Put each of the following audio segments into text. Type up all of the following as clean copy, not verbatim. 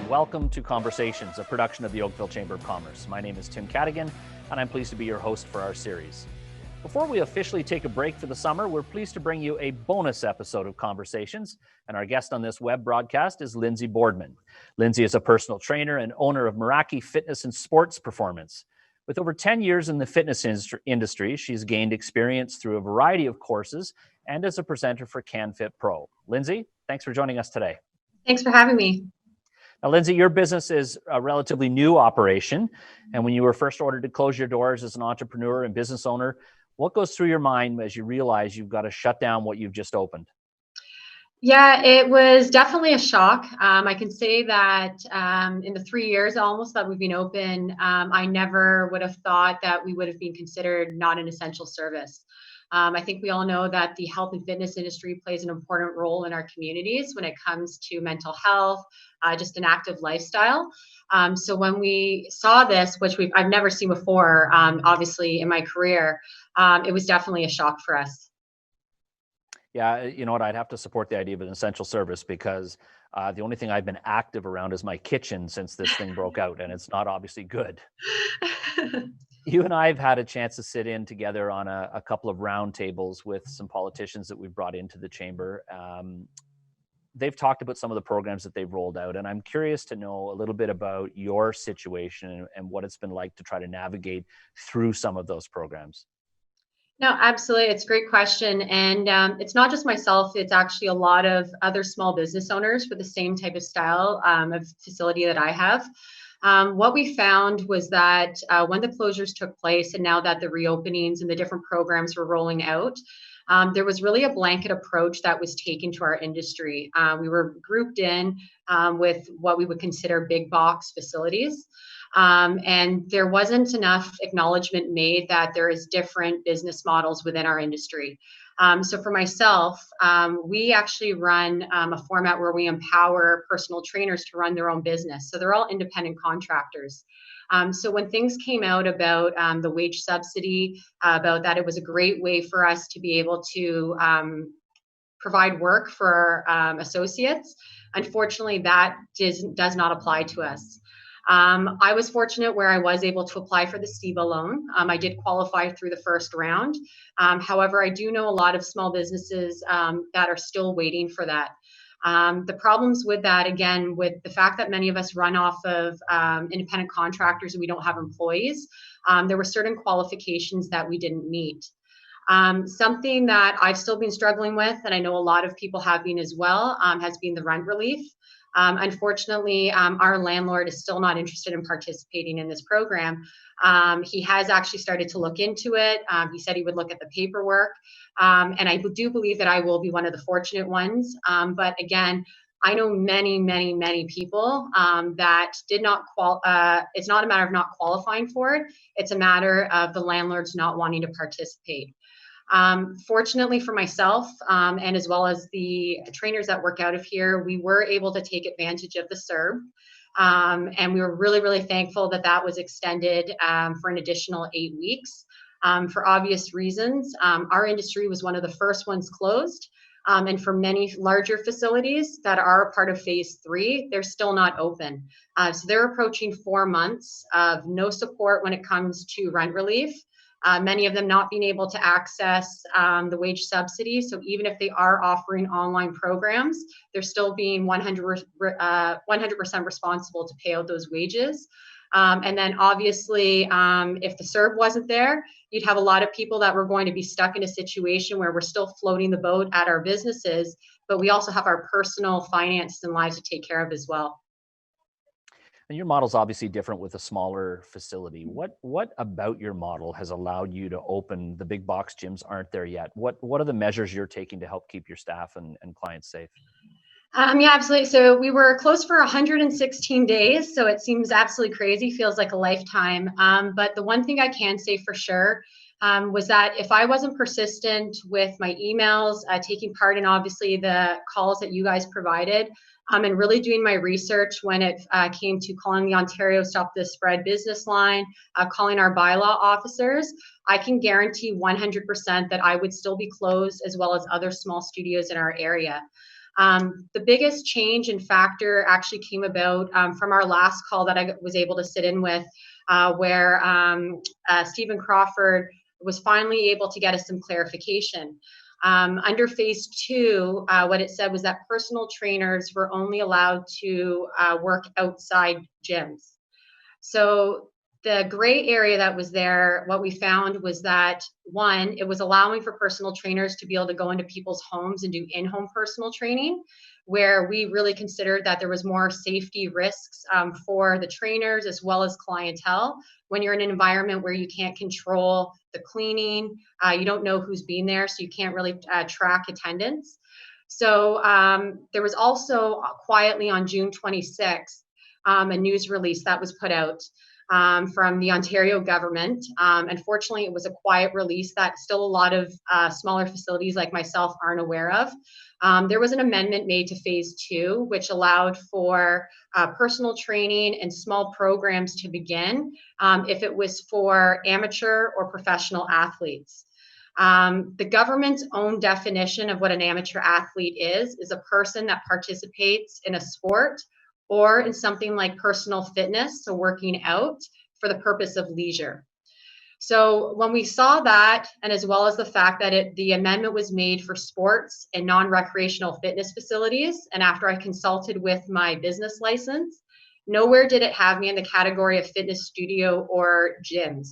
welcome to Conversations, a production of the Oakville Chamber of Commerce. My name is Tim Caddigan, and I'm pleased to be your host for our series. Before we officially take a break for the summer, we're pleased to bring you a bonus episode of Conversations, and our guest on this web broadcast is Lindsay Boardman. Lindsay is a personal trainer and owner of Meraki Fitness and Sports Performance. With over 10 years in the fitness industry, she's gained experience through a variety of courses and as a presenter for CanFit Pro. Lindsay, thanks for joining us today. Thanks for having me. Now, Lindsay, your business is a relatively new operation. And when you were first ordered to close your doors as an entrepreneur and business owner, what goes through your mind as you realize you've got to shut down what you've just opened? Yeah, it was definitely a shock. I can say that in the 3 years almost that we've been open, I never would have thought that we would have been considered not an essential service. I think we all know that the health and fitness industry plays an important role in our communities when it comes to mental health, just an active lifestyle. So when we saw this, which I've never seen before, obviously in my career, it was definitely a shock for us. Yeah, you know what? I'd have to support the idea of an essential service because the only thing I've been active around is my kitchen since this thing broke out, and it's not obviously good. You and I have had a chance to sit in together on a couple of round tables with some politicians that we've brought into the chamber. They've talked about some of the programs that they've rolled out, and I'm curious to know a little bit about your situation and what it's been like to try to navigate through some of those programs. No, absolutely. It's a great question. And it's not just myself, it's actually a lot of other small business owners with the same type of style of facility that I have. What we found was that when the closures took place and now that the reopenings and the different programs were rolling out, there was really a blanket approach that was taken to our industry. We were grouped in with what we would consider big box facilities. And there wasn't enough acknowledgement made that there is different business models within our industry. So for myself, we actually run a format where we empower personal trainers to run their own business. So they're all independent contractors. So when things came out about the wage subsidy, about that, it was a great way for us to be able to provide work for associates. Unfortunately, that does not apply to us. I was fortunate where I was able to apply for the STIBA loan. I did qualify through the first round. However, I do know a lot of small businesses that are still waiting for that. The problems with that, again, with the fact that many of us run off of independent contractors and we don't have employees, there were certain qualifications that we didn't meet. Something that I've still been struggling with, and I know a lot of people have been as well, has been the rent relief. Unfortunately, our landlord is still not interested in participating in this program. He has actually started to look into it. He said he would look at the paperwork. And I do believe that I will be one of the fortunate ones. But again, I know many, many, many people that did not it's not a matter of not qualifying for it. It's a matter of the landlords not wanting to participate. Fortunately for myself, and as well as the trainers that work out of here, we were able to take advantage of the CERB. And we were really, really thankful that that was extended for an additional 8 weeks. For obvious reasons, our industry was one of the first ones closed. And for many larger facilities that are a part of phase 3, they're still not open. So they're approaching 4 months of no support when it comes to rent relief. Many of them not being able to access the wage subsidy. So even if they are offering online programs, they're still being 100% responsible to pay out those wages. And then obviously, if the CERB wasn't there, you'd have a lot of people that were going to be stuck in a situation where we're still floating the boat at our businesses, but we also have our personal finances and lives to take care of as well. And your model is obviously different with a smaller facility. What about your model has allowed you to open? The big box gyms aren't there yet. What are the measures you're taking to help keep your staff and clients safe? Yeah, absolutely. So we were closed for 116 days. So it seems absolutely crazy, feels like a lifetime. But the one thing I can say for sure was that if I wasn't persistent with my emails, taking part in obviously the calls that you guys provided, and really doing my research when it came to calling the Ontario Stop the Spread business line, calling our bylaw officers, I can guarantee 100% that I would still be closed as well as other small studios in our area. The biggest change and factor actually came about from our last call that I was able to sit in with, where Stephen Crawford was finally able to get us some clarification. Under phase 2, what it said was that personal trainers were only allowed to work outside gyms. So the gray area that was there, what we found was that, one, it was allowing for personal trainers to be able to go into people's homes and do in-home personal training, where we really considered that there was more safety risks for the trainers as well as clientele. When you're in an environment where you can't control the cleaning, you don't know who's been there, so you can't really track attendance. So there was also quietly on June 26th, a news release that was put out from the Ontario government. Unfortunately, it was a quiet release that still a lot of smaller facilities like myself aren't aware of. There was an amendment made to phase 2, which allowed for personal training and small programs to begin if it was for amateur or professional athletes. The government's own definition of what an amateur athlete is a person that participates in a sport or in something like personal fitness, so working out for the purpose of leisure. So when we saw that, and as well as the fact that the amendment was made for sports and non-recreational fitness facilities, and after I consulted with my business license, nowhere did it have me in the category of fitness studio or gyms.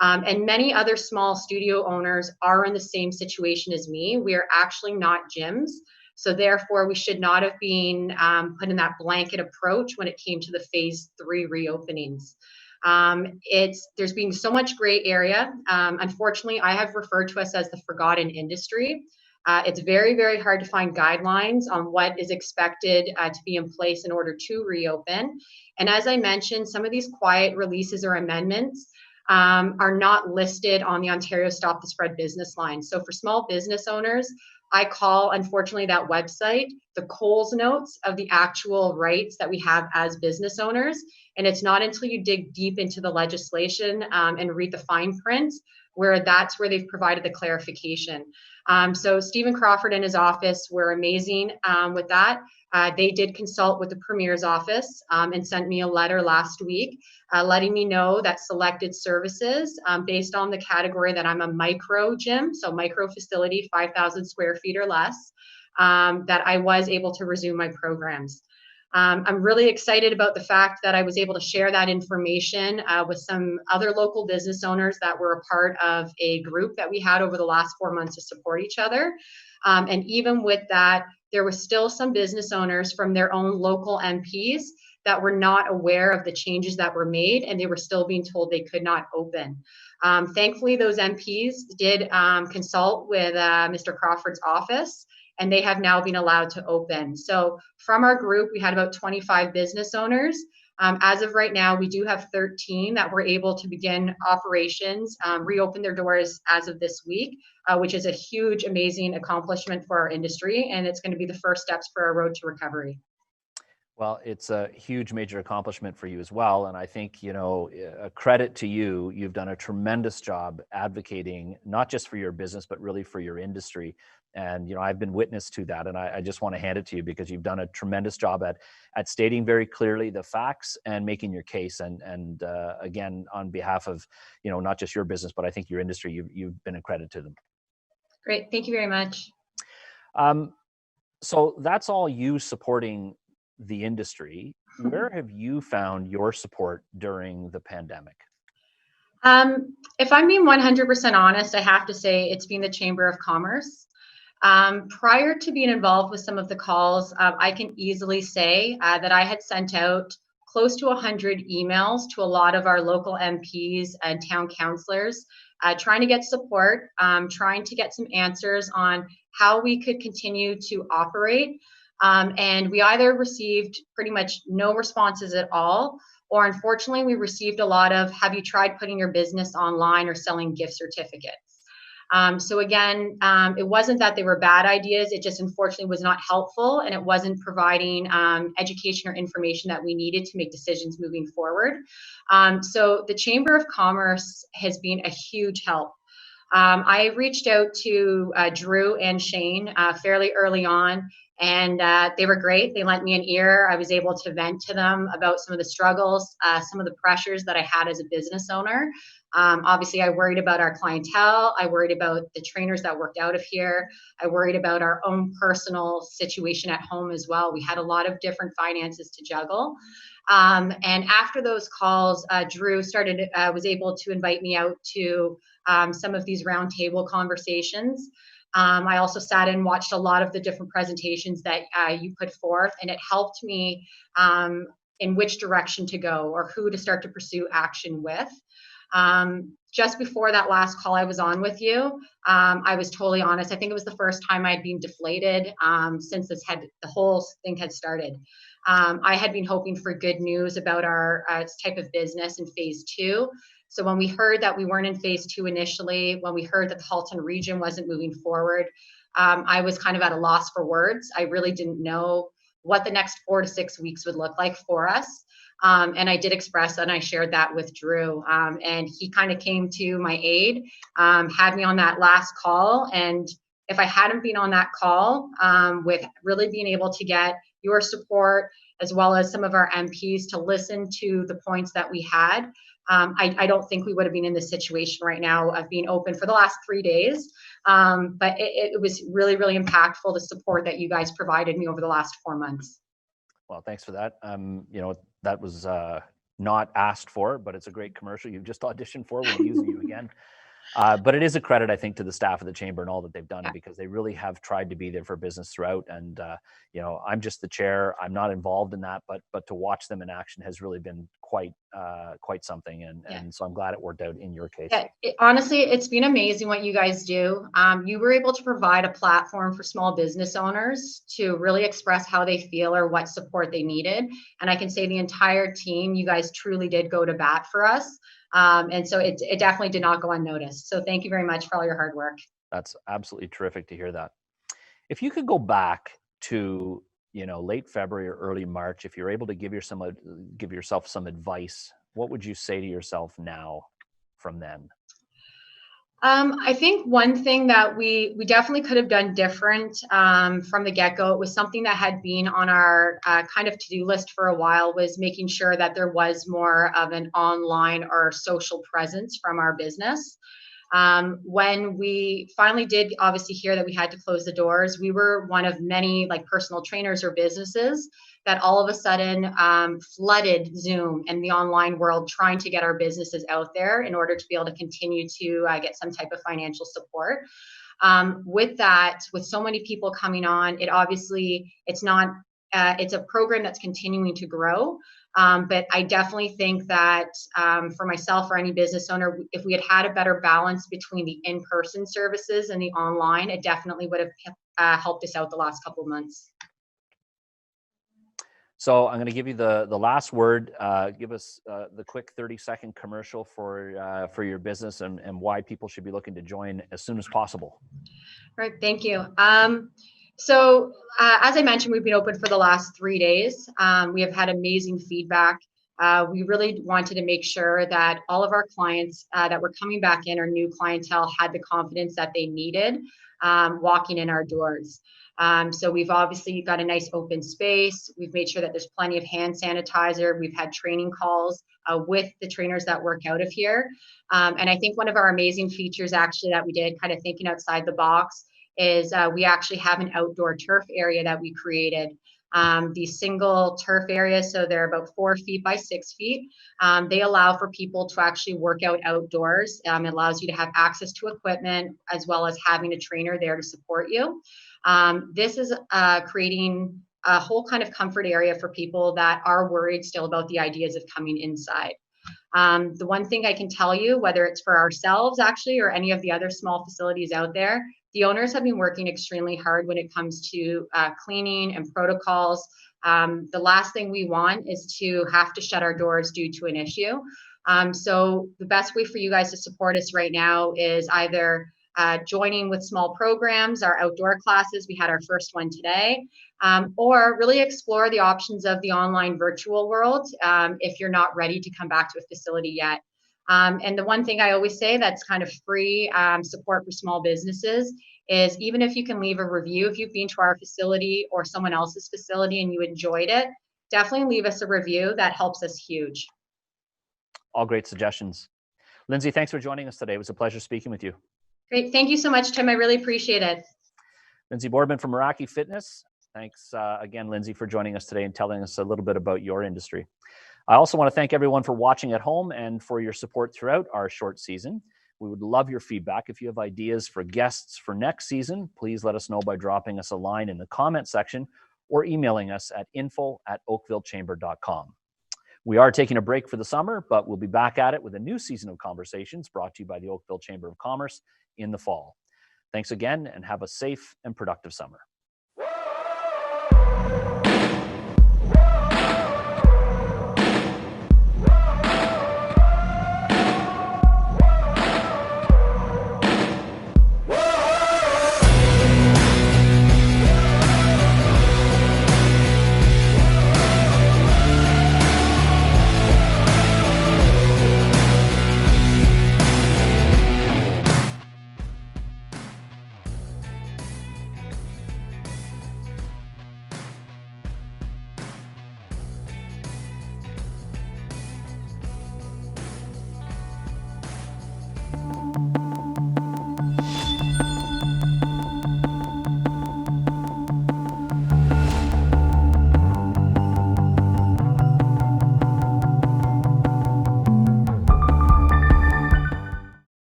And many other small studio owners are in the same situation as me. We are actually not gyms. So therefore, we should not have been put in that blanket approach when it came to the phase 3 reopenings. There's been so much gray area. Unfortunately, I have referred to us as the forgotten industry. It's very, very hard to find guidelines on what is expected to be in place in order to reopen. And as I mentioned, some of these quiet releases or amendments are not listed on the Ontario Stop the Spread business line. So for small business owners, I call, unfortunately, that website the Coles notes of the actual rights that we have as business owners. And it's not until you dig deep into the legislation and read the fine print that's where they've provided the clarification. So Stephen Crawford and his office were amazing with that. They did consult with the Premier's office and sent me a letter last week letting me know that selected services based on the category that I'm a micro gym, so micro facility, 5,000 square feet or less, that I was able to resume my programs. I'm really excited about the fact that I was able to share that information with some other local business owners that were a part of a group that we had over the last 4 months to support each other. And even with that, there was still some business owners from their own local MPs that were not aware of the changes that were made, and they were still being told they could not open. Thankfully, those MPs did consult with Mr. Crawford's office, and they have now been allowed to open. So from our group, we had about 25 business owners. As of right now, we do have 13 that were able to begin operations, reopen their doors as of this week, which is a huge, amazing accomplishment for our industry. And it's going to be the first steps for our road to recovery. Well, it's a huge major accomplishment for you as well. And I think, a credit to you. You've done a tremendous job advocating, not just for your business, but really for your industry. And, I've been witness to that. And I just want to hand it to you because you've done a tremendous job at stating very clearly the facts and making your case. And again, on behalf of, not just your business, but I think your industry, you've been a credit to them. Great. Thank you very much. So that's all you supporting the industry. Where have you found your support during the pandemic? If I'm being 100% honest, I have to say it's been the Chamber of Commerce. Prior to being involved with some of the calls, I can easily say that I had sent out close to 100 emails to a lot of our local MPs and town councillors, trying to get support, trying to get some answers on how we could continue to operate. And we either received pretty much no responses at all, or unfortunately, we received a lot of, have you tried putting your business online or selling gift certificates? So again, it wasn't that they were bad ideas. It just unfortunately was not helpful, and it wasn't providing education or information that we needed to make decisions moving forward. So the Chamber of Commerce has been a huge help. I reached out to Drew and Shane fairly early on, and they were great. They lent me an ear. I was able to vent to them about some of the struggles, some of the pressures that I had as a business owner. Obviously, I worried about our clientele. I worried about the trainers that worked out of here. I worried about our own personal situation at home as well. We had a lot of different finances to juggle. And after those calls, Drew was able to invite me out to some of these roundtable conversations. I also sat and watched a lot of the different presentations that you put forth, and it helped me in which direction to go or who to start to pursue action with. Just before that last call I was on with you, I was totally honest. I think it was the first time I'd been deflated since the whole thing had started. I had been hoping for good news about our type of business in phase 2. So when we heard that we weren't in phase 2 initially, when we heard that the Halton region wasn't moving forward, I was kind of at a loss for words. I really didn't know what the next 4 to 6 weeks would look like for us. And I did express and I shared that with Drew. And he kind of came to my aid, had me on that last call. And if I hadn't been on that call, with really being able to get your support, as well as some of our MPs to listen to the points that we had, I don't think we would have been in this situation right now of being open for the last 3 days. But it was really, really impactful, the support that you guys provided me over the last 4 months. Well, thanks for that. That was not asked for, but it's a great commercial you've just auditioned for. We'll be using you again. But it is a credit, I think, to the staff of the chamber and all that they've done, because they really have tried to be there for business throughout. And I'm just the chair. I'm not involved in that, but to watch them in action has really been quite something. And so I'm glad it worked out in your case. Yeah, honestly, it's been amazing what you guys do. You were able to provide a platform for small business owners to really express how they feel or what support they needed. And I can say the entire team, you guys truly did go to bat for us. And so it definitely did not go unnoticed. So thank you very much for all your hard work. That's absolutely terrific to hear that. If you could go back to, late February or early March, if you're able to give yourself some advice, what would you say to yourself now from then? I think one thing that we definitely could have done different from the get-go, it was something that had been on our kind of to-do list for a while, was making sure that there was more of an online or social presence from our business. When we finally did obviously hear that we had to close the doors, we were one of many personal trainers or businesses that all of a sudden flooded Zoom and the online world, trying to get our businesses out there in order to be able to continue to get some type of financial support. With that, with so many people coming on, it's a program that's continuing to grow. But I definitely think that for myself or any business owner, if we had a better balance between the in-person services and the online, it definitely would have helped us out the last couple of months. So I'm going to give you the last word. Give us the quick 30-second commercial for your business and why people should be looking to join as soon as possible. All right, thank you. So as I mentioned, we've been open for the last 3 days. We have had amazing feedback. We really wanted to make sure that all of our clients that were coming back in, our new clientele, had the confidence that they needed walking in our doors. So we've obviously got a nice open space. We've made sure that there's plenty of hand sanitizer. We've had training calls with the trainers that work out of here. And I think one of our amazing features actually that we did, kind of thinking outside the box, is we actually have an outdoor turf area that we created. These single turf areas, so they're about 4 feet by 6 feet. They allow for people to actually work out outdoors. It allows you to have access to equipment as well as having a trainer there to support you. This is creating a whole kind of comfort area for people that are worried still about the ideas of coming inside. The one thing I can tell you, whether it's for ourselves actually or any of the other small facilities out there, the owners have been working extremely hard when it comes to cleaning and protocols. The last thing we want is to have to shut our doors due to an issue. So the best way for you guys to support us right now is either joining with small programs, our outdoor classes. We had our first one today, or really explore the options of the online virtual world if you're not ready to come back to a facility yet. And the one thing I always say that's kind of free support for small businesses is even if you can leave a review, if you've been to our facility or someone else's facility and you enjoyed it, definitely leave us a review. That helps us huge. All great suggestions. Lindsay, thanks for joining us today. It was a pleasure speaking with you. Great. Thank you so much, Tim. I really appreciate it. Lindsay Boardman from Meraki Fitness. Thanks again, Lindsay, for joining us today and telling us a little bit about your industry. I also want to thank everyone for watching at home and for your support throughout our short season. We would love your feedback. If you have ideas for guests for next season, please let us know by dropping us a line in the comment section or emailing us at info@oakvillechamber.com. We are taking a break for the summer, but we'll be back at it with a new season of conversations brought to you by the Oakville Chamber of Commerce in the fall. Thanks again and have a safe and productive summer.